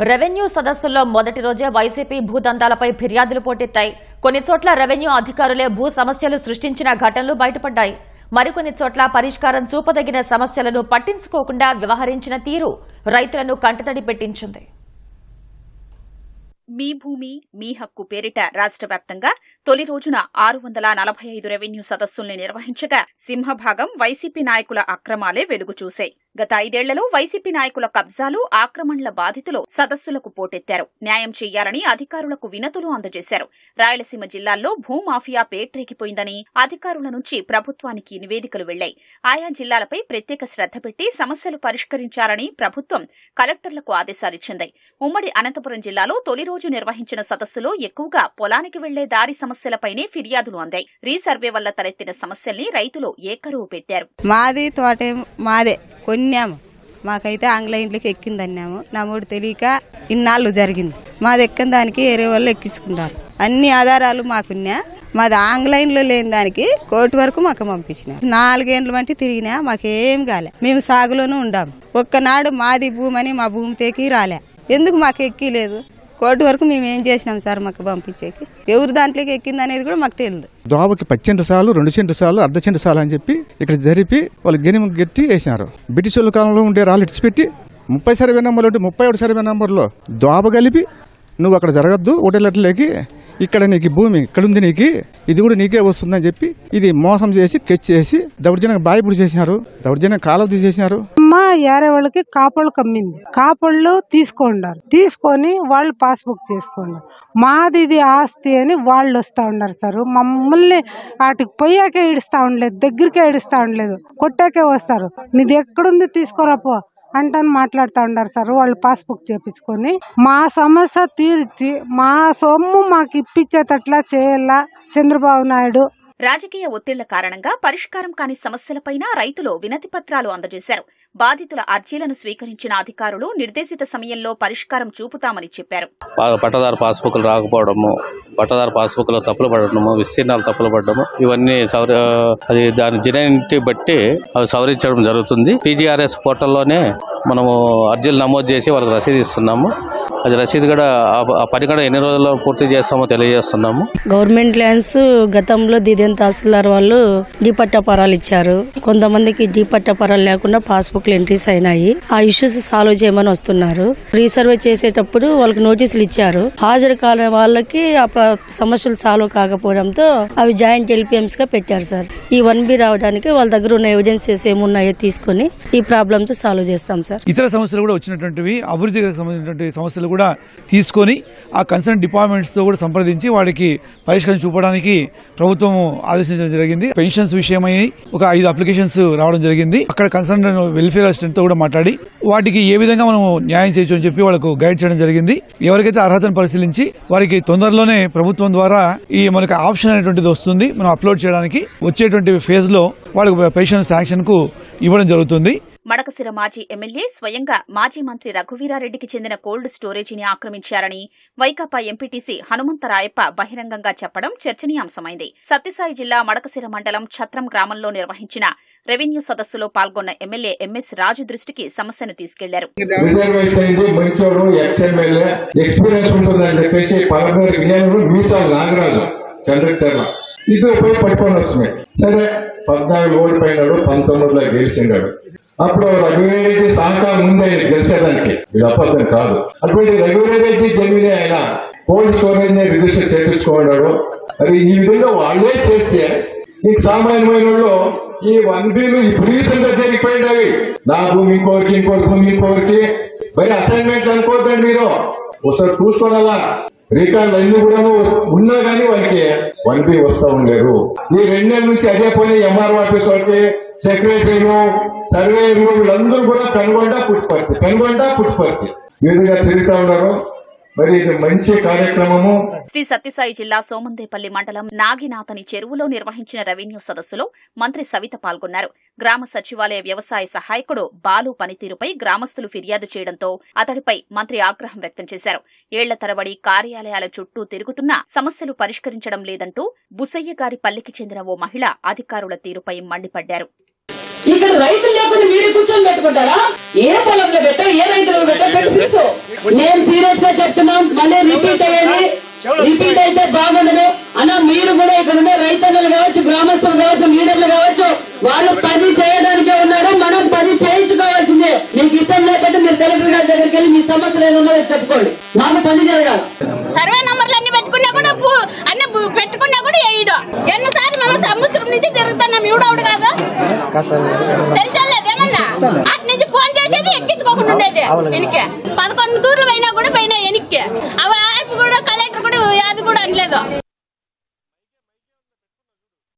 Revenue సదస్సుల్లో మొదటి రోజే YCP భూదందాలపై ఫిర్యాదులు పోటెత్తాయి. కొన్ని చోట్ల రెవెన్యూ అధికారులే భూ సమస్యలు సృష్టించిన ఘటనలు బయటపడ్డాయి. మరికొన్ని చోట్ల పరిష్కారం చూపదగిన సమస్యలను పట్టించుకోకుండా వ్యవహరించిన తీరు రైతులను కంటతడి పెట్టించింది. మీ భూమి మీ హక్కు పేరిట రాష్ట్ర వ్యాప్తంగా తొలి రోజున 645 రెవెన్యూ సదస్సుల్ని నిర్వహించగా సింహభాగం వైసీపీ నాయకుల అక్రమాలే వెలుగు చూశాయి. గత 5 ఏళ్లలో వైసీపీ నాయకుల కబ్జాలు, ఆక్రమణల బాధితులు సదస్సులకు పోటెత్తారు. న్యాయం చేయాలని అధికారులకు వినతులు అందజేశారు. రాయలసీమ జిల్లాల్లో భూమాఫియా పేట్రేకిపోయిందని అధికారుల నుంచి ప్రభుత్వానికి నివేదికలు వెళ్లాయి. ఆయా జిల్లాలపై ప్రత్యేక శ్రద్ధ పెట్టి సమస్యలు పరిష్కరించాలని ప్రభుత్వం కలెక్టర్లకు ఆదేశాలిచ్చింది. ఉమ్మడి అనంతపురం జిల్లాలో తొలి రోజు నిర్వహించిన సదస్సులో ఎక్కువగా పొలానికి వెళ్లే దారి సమస్యలపైనే ఫిర్యాదులు అందాయి. రీసర్వే వల్ల తలెత్తిన సమస్యల్ని రైతులు ఏకరువు పెట్టారు. మాది తోటే మాదే కొన్నాము, మాకైతే ఆంగ్ల ఇంట్లోకి ఎక్కిందన్నాము. నా మూడు తెలియక ఇన్నాళ్ళు జరిగింది. మాది ఎక్కిన దానికి వేరే వాళ్ళు ఎక్కించుకుంటారు. అన్ని ఆధారాలు మాకున్నా, మాది ఆంగ్లైన్లో లేని దానికి కోర్టు వరకు మాకు పంపించిన 4 ఏళ్ళ వంటి తిరిగినా మాకేం కాలే. మేము సాగులోనూ ఉండాము. ఒక్కనాడు మాది భూమి అని మా భూమి తెకి రాలే. ఎందుకు మాకు ఎక్కిలేదు? కోర్టు వరకు మేము ఏం చేసినాం సార్ మాకు పంపించేకి? ఎవరు దాంట్లోకి ఎక్కింది అనేది కూడా మాకు తెలియదు. దోబకి 10 సెంటు సాలు, 2 సెంటు సాలు, అర్ధ సెంటు సాలు అని చెప్పి ఇక్కడ జరిపి వాళ్ళు గెనిమ గట్టి వేసినారు. బ్రిటిష్ వాళ్ళ కాలంలో ఉండే రాళ్ళు ఇడిచిపెట్టి 30 సర్వే నెంబర్లు ఉంటే 31 సర్వే నెంబర్లో దోబ కలిపి నువ్వు అక్కడ జరగద్దు, ఒకటేళ్ళకి ఇక్కడ నీకు భూమి ఇక్కడుంది, నీకు ఇది కూడా నీకే వస్తుందని చెప్పి ఇది మోసం చేసి కెచ్ చేసి దౌర్జన్యంగా బాయిపుడు చేసినారు. దౌర్జన్యం కాలువ తీసేసినారు. ఏరే వాళ్ళకి కాపళ్ళు కమ్మింది. కాపళ్ళు తీసుకొని వాళ్ళు పాస్బుక్ చేసుకున్నారు. మాది ఇది ఆస్తి అని వాళ్ళు వస్తా ఉన్నారు సార్. మమ్మల్ని వాటికి పోయాకే ఇడుస్తా ఉండలేదు, దగ్గరికే ఇడుస్తా ఉండలేదు, కొట్టాకే వస్తారు. నీది ఎక్కడుంది తీసుకోరాపో అంటని మాట్లాడుతూ ఉన్నారు సార్. వాళ్ళు పాస్బుక్ చేపించుకొని మా సమస్య తీర్చి మా సొమ్ము మాకు ఇప్పించేటట్లా చేయాలా చంద్రబాబు నాయుడు. రాజకీయ ఒత్తిళ్ల కారణంగా పరిష్కారం కాని సమస్యలపైన రైతులు వినతి పత్రాలు అందజేశారు. బాధితుల అర్జీలను స్వీకరించిన అధికారులు నిర్దేశిత సమయంలో పరిష్కారం చూపుతామని చెప్పారు. పట్టదారు పాస్బుక్లు రాకపోవడము, పట్టదారు పాస్బుక్లో తప్పులు పడడము, విస్తీర్ణాలు తప్పులు పడడము, ఇవన్నీ అది దాని జెన్యూనిటీ బట్టి అవి సవరించడం జరుగుతుంది. పీజీఆర్ఎస్ పోర్టల్లోనే మనము అర్జీలు నమోదు చేసి వాళ్ళకి రసీదు ఇస్తున్నాము. అది రసీదు కూడా ఆ పని కూడా ఎన్ని రోజుల్లో పూర్తి చేస్తామో తెలియజేస్తున్నాము. గవర్నమెంట్ ల్యాండ్స్ గతంలో దిదేన్ తహసీల్దార్ వాళ్ళు డీపట్టాపరాలు ఇచ్చారు. కొంతమందికి డీపట్టాపరాలు లేకుండా పాస్బుక్ ఎంట్రీస్ అయినాయి. ఆ ఇష్యూస్ సాల్వ్ చేయమని వస్తున్నారు. రీసర్వే చేసేటప్పుడు వాళ్ళకి నోటీసులు ఇచ్చారు. హాజరు కాని వాళ్ళకి ఆ సమస్యలు సాల్వ్ కాకపోవడంతో అవి జాయింట్ ఎల్పిఎంస్ గా పెట్టారు సార్. ఈ 1B రావడానికి వాళ్ళ దగ్గర ఉన్న ఎవిడెన్సెస్ ఏమున్నాయో తీసుకుని ఈ ప్రాబ్లమ్స్ సాల్వ్ చేస్తాం సార్. ఇతర సమస్యలు కూడా వచ్చినటువంటివి, అభివృద్ధికి సంబంధించినటువంటి సమస్యలు కూడా తీసుకొని ఆ కన్సర్న్ డిపార్ట్మెంట్స్ తో కూడా సంప్రదించి వాడికి పరిష్కారం చూపడానికి ప్రభుత్వం ఆదేశించడం జరిగింది. పెన్షన్స్ విషయమై ఒక 5 అప్లికేషన్స్ రావడం జరిగింది. అక్కడ కన్సర్న్ వెల్ఫేర్ అసిస్టెంట్ తో కూడా మాట్లాడి వాటికి ఏ విధంగా మనం న్యాయం చేయొచ్చు అని చెప్పి వాళ్ళకు గైడ్ చేయడం జరిగింది. ఎవరికైతే అర్హతను పరిశీలించి వారికి తొందరలోనే ప్రభుత్వం ద్వారా ఈ మనకి ఆప్షన్ అనేటువంటిది వస్తుంది. మనం అప్లోడ్ చేయడానికి వచ్చేటువంటి ఫేజ్ లో వాళ్ళకి పెన్షన్ శాంక్షన్ కు ఇవ్వడం జరుగుతుంది. మడకశిర మాజీ ఎమ్మెల్యే స్వయంగా మాజీ మంత్రి రఘువీరారెడ్డికి చెందిన కోల్డ్ స్టోరేజీని ఆక్రమించారని వైకాపా ఎంపీటీసీ హనుమంతరాయప్ప బహిరంగంగా చెప్పడం చర్చనీయాంశమైంది. సత్యసాయి జిల్లా మడకశిర మండలం ఛత్రం గ్రామంలో నిర్వహించిన రెవెన్యూ సదస్సులో పాల్గొన్న ఎమ్మెల్యే ఎంఎస్ రాజు దృష్టికి సమస్యను తీసుకెళ్లారు. సరే 14 ఓడిపోయినాడు, 19లో గెలిచినాడు. అప్పుడు రఘువీరెడ్డి సహకారం ఉంది ఆయన గెలిచేదానికి, ఇది అబద్ధం కాదు. అటువంటి రఘువీరెడ్డి జమీనే ఆయన కోల్డ్ స్టోరేజ్ ని రిజిస్టర్ చేయించుకున్నాడు. అది ఈ విధంగా వాళ్ళే చేస్తే నీకు సామాన్యమైన ఈ 1Bలు విపరీతంగా జరిగిపోయినవి. నా భూమి ఇంకోరికి, ఇంకోటి భూమి ఇంకోరికి. మరి అసైన్మెంట్లు అనుకోవద్దండి మీరు, ఒకసారి చూసుకోవాలా. రికార్డులు అన్ని కూడా ఉన్నా కానీ వాళ్ళకి 1B వస్తూ ఉండేది. ఈ 2 నెలల నుంచి అదే పోయి ఎంఆర్ఓ ఆఫీస్ వాళ్ళకి, సెక్రటరీలు, సర్వేయర్లు వీళ్ళందరూ కూడా పెనుగొండ పుట్టుపర్తి వీధుగా తిరుగుతూ ఉన్నారు. మరి ఇది మంచి కార్యక్రమము. శ్రీ సత్యసాయి జిల్లా సోమందేపల్లి మండలం నాగినాథని చెరువులో నిర్వహించిన రెవెన్యూ సదస్సులో మంత్రి సవిత పాల్గొన్నారు. గ్రామ సచివాలయ వ్యవసాయ సహాయకుడు బాలు పనితీరుపై గ్రామస్తులు ఫిర్యాదు చేయడంతో అతడిపై మంత్రి ఆగ్రహం వ్యక్తం చేశారు. ఏళ్ల తరబడి కార్యాలయాల చుట్టూ తిరుగుతున్నా సమస్యలు పరిష్కరించడం లేదంటూ బుసయ్య గారి పల్లికి చెందిన ఓ మహిళ అధికారుల తీరుపై మండిపడ్డారు. ఇక్కడ రైతులు లేకుండా మీరు కూర్చొని పెట్టుకుంటారా? ఏ పొలంలో పెట్టో ఏ రైతులు పెట్టో పెట్టు. నేను సీరియస్ గా చెప్తున్నాం, మళ్ళీ రిపీట్ అయ్యేది. రిపీట్ అయితే బాగుండదు అన్న. మీరు కూడా ఇక్కడ ఉండే రైతన్నలు కావచ్చు, గ్రామస్తులు కావచ్చు, లీడర్లు కావచ్చు, వాళ్ళు పని చేయడానికే ఉన్నారు. మనం పని చేయించుకోవాల్సిందే. మీకు ఇష్టం లేకపోతే మీరు కలెక్టర్ గారి దగ్గరికి వెళ్ళి మీ సమస్యలు ఏదన్నా చెప్పుకోండి. మాకు పని జరగాలి. సర్వే నంబర్లు అన్ని పెట్టుకున్నా కూడా అన్ని పెట్టుకున్నా కూడా వేయడు. ఎన్నిసార్లు మేము సముద్రం నుంచి తిరుగుతున్నాం. ఇవిడవుడు కాదు తెలిసలేదేమన్నా అటు నుంచి ఫోన్ చేసేది ఎక్కించుకోకుండా ఉండేది. దీనికి 11